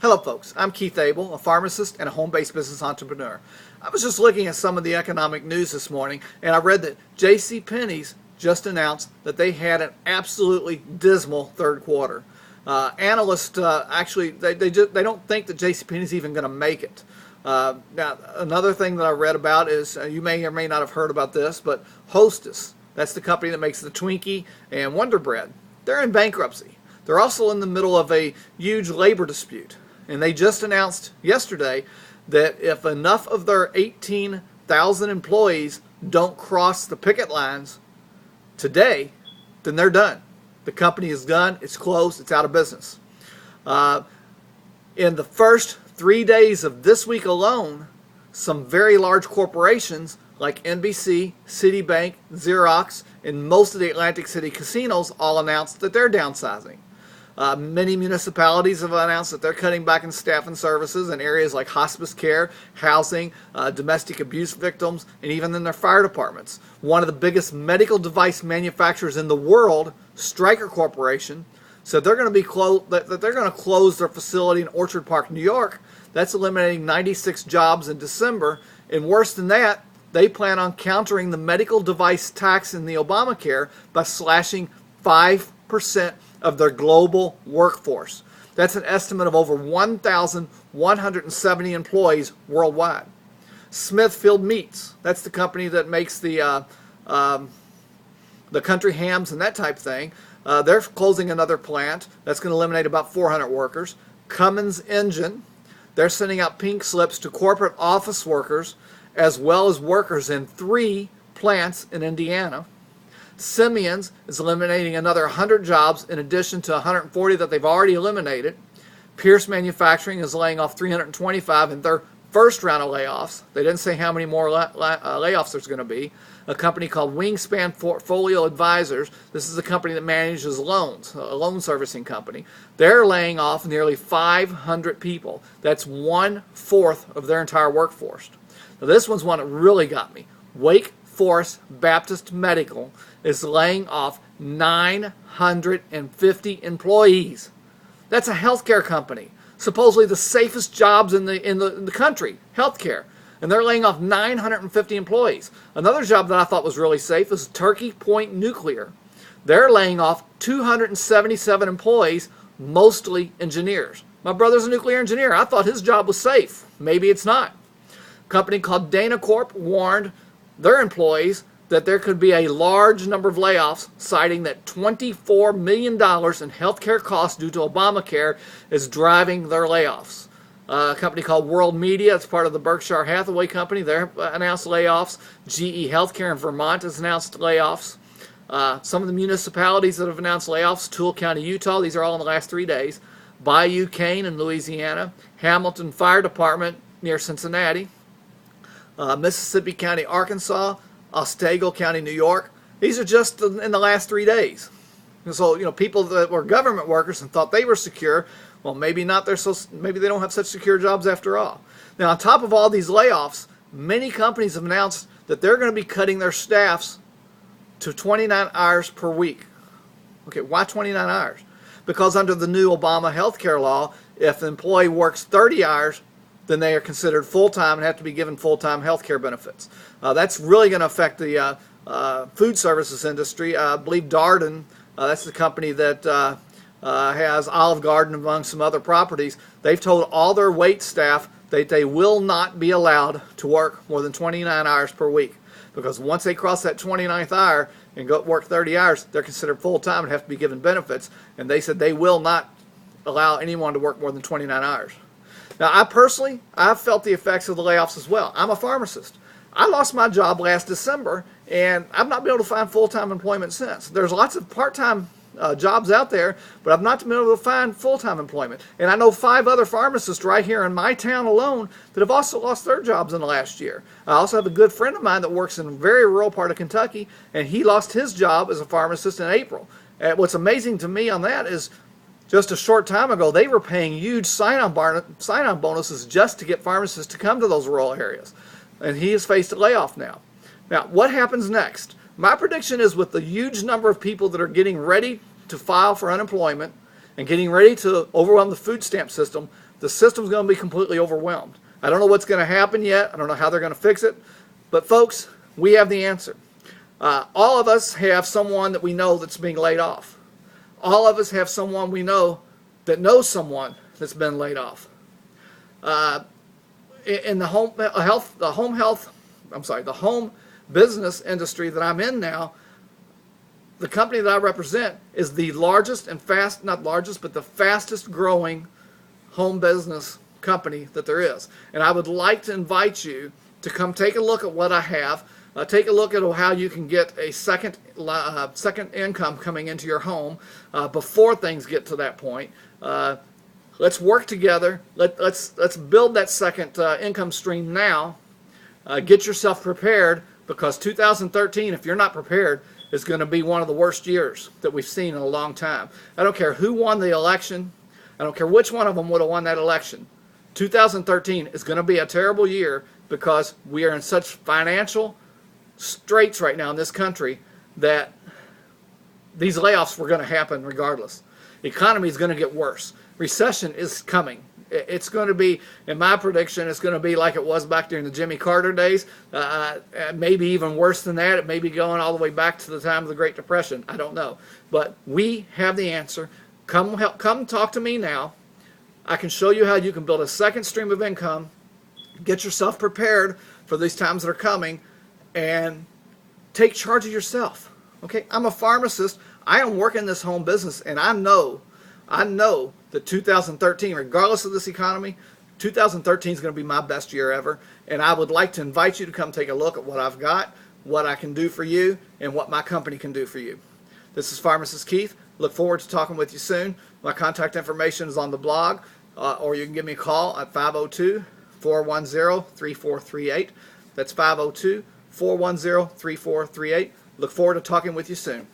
Hello folks, I'm Keith Abel, a pharmacist and a home-based business entrepreneur. I was just looking at some of the economic news this morning and I read that JCPenney's just announced that they had an absolutely dismal third quarter. Analysts actually, they don't think that JCPenney's even going to make it. Now, another thing that I read about is, you may or may not have heard about this, but Hostess, that's the company that makes the Twinkie and Wonder Bread, they're in bankruptcy. They're also in the middle of a huge labor dispute. And they just announced yesterday that if enough of their 18,000 employees don't cross the picket lines today, then they're done. The company is done, it's closed, it's out of business. In the first 3 days of this week alone, some very large corporations like NBC, Citibank, Xerox, and most of the Atlantic City casinos all announced that they're downsizing. Many municipalities have announced that they're cutting back in staff and services in areas like hospice care, housing, domestic abuse victims, and even in their fire departments. One of the biggest medical device manufacturers in the world, Stryker Corporation, said they're going to close their facility in Orchard Park, New York. That's eliminating 96 jobs in December. And worse than that, they plan on countering the medical device tax in the Obamacare by slashing 5% of their global workforce. That's an estimate of over 1,170 employees worldwide. Smithfield Meats, that's the company that makes the country hams and that type of thing. They're closing another plant. That's going to eliminate about 400 workers. Cummins Engine, they're sending out pink slips to corporate office workers as well as workers in 3 plants in Indiana. Simeon's is eliminating another 100 jobs in addition to 140 that they've already eliminated. Pierce Manufacturing is laying off 325 in their first round of layoffs. They didn't say how many more layoffs there's going to be. A company called Wingspan Portfolio Advisors, this is a company that manages loans, a loan servicing company. They're laying off nearly 500 people. That's 1/4 of their entire workforce. Now this one's one that really got me. Wake Forest Baptist Medical is laying off 950 employees. That's a healthcare company, supposedly the safest jobs in the country, healthcare, and they're laying off 950 employees. Another job that I thought was really safe is Turkey Point Nuclear. They're laying off 277 employees, mostly engineers. My brother's a nuclear engineer. I thought his job was safe. Maybe it's not. A company called Dana Corp warned their employees that there could be a large number of layoffs, citing that $24 million in healthcare costs due to Obamacare is driving their layoffs. A company called World Media, it's part of the Berkshire Hathaway company, they've announced layoffs. GE Healthcare in Vermont has announced layoffs. Some of the municipalities that have announced layoffs: Toole County, Utah, these are all in the last 3 days. Bayou Cane in Louisiana, Hamilton Fire Department near Cincinnati, Mississippi County, Arkansas, Otsego County, New York. These are just in the last 3 days. And so, people that were government workers and thought they were secure, well, maybe not. Maybe they don't have such secure jobs after all. Now, on top of all these layoffs, many companies have announced that they're going to be cutting their staffs to 29 hours per week. Okay, why 29 hours? Because under the new Obama healthcare law, if an employee works 30 hours, then they are considered full-time and have to be given full-time health care benefits. That's really going to affect the food services industry. I believe Darden, that's the company that has Olive Garden among some other properties. They've told all their wait staff that they will not be allowed to work more than 29 hours per week, because once they cross that 29th hour and go work 30 hours, they're considered full-time and have to be given benefits. And they said they will not allow anyone to work more than 29 hours. Now, I've felt the effects of the layoffs as well. I'm a pharmacist. I lost my job last December, and I've not been able to find full-time employment since. There's lots of part-time jobs out there, but I've not been able to find full-time employment. And I know 5 other pharmacists right here in my town alone that have also lost their jobs in the last year. I also have a good friend of mine that works in a very rural part of Kentucky, and he lost his job as a pharmacist in April. And what's amazing to me on that is, just a short time ago, they were paying huge sign-on bonuses just to get pharmacists to come to those rural areas. And he has faced a layoff now. Now, what happens next? My prediction is, with the huge number of people that are getting ready to file for unemployment and getting ready to overwhelm the food stamp system the system's going to be completely overwhelmed. I don't know what's going to happen yet. I don't know how they're going to fix it. But folks, we have the answer. All of us have someone that we know that's being laid off. All of us have someone we know that knows someone that's been laid off. In the home business industry that I'm in now, the company that I represent is the largest and not largest, but the fastest growing home business company that there is. And I would like to invite you to come take a look at what I have. Take a look at how you can get a second income coming into your home before things get to that point. Let's work together. Let's build that second income stream now. Get yourself prepared, because 2013, if you're not prepared, is going to be one of the worst years that we've seen in a long time. I don't care who won the election. I don't care which one of them would have won that election. 2013 is going to be a terrible year, because we are in such financial straits right now in this country that these layoffs were going to happen regardless. The economy is going to get worse. Recession is coming. It's going to be, in my prediction, it's going to be like it was back during the Jimmy Carter days, maybe even worse than that. It may be going all the way back to the time of the Great Depression. I don't know. But we have the answer. Come talk to me now. I can show you how you can build a second stream of income, get yourself prepared for these times that are coming, and take charge of yourself. Okay, I'm a pharmacist. I am working this home business, and I know that 2013, regardless of this economy, 2013 is going to be my best year ever. And I would like to invite you to come take a look at what I've got, what I can do for you, and what my company can do for you. This is Pharmacist Keith. Look forward to talking with you soon. My contact information is on the blog, or you can give me a call at 502-410-3438. That's 502-410-3438. Look forward to talking with you soon.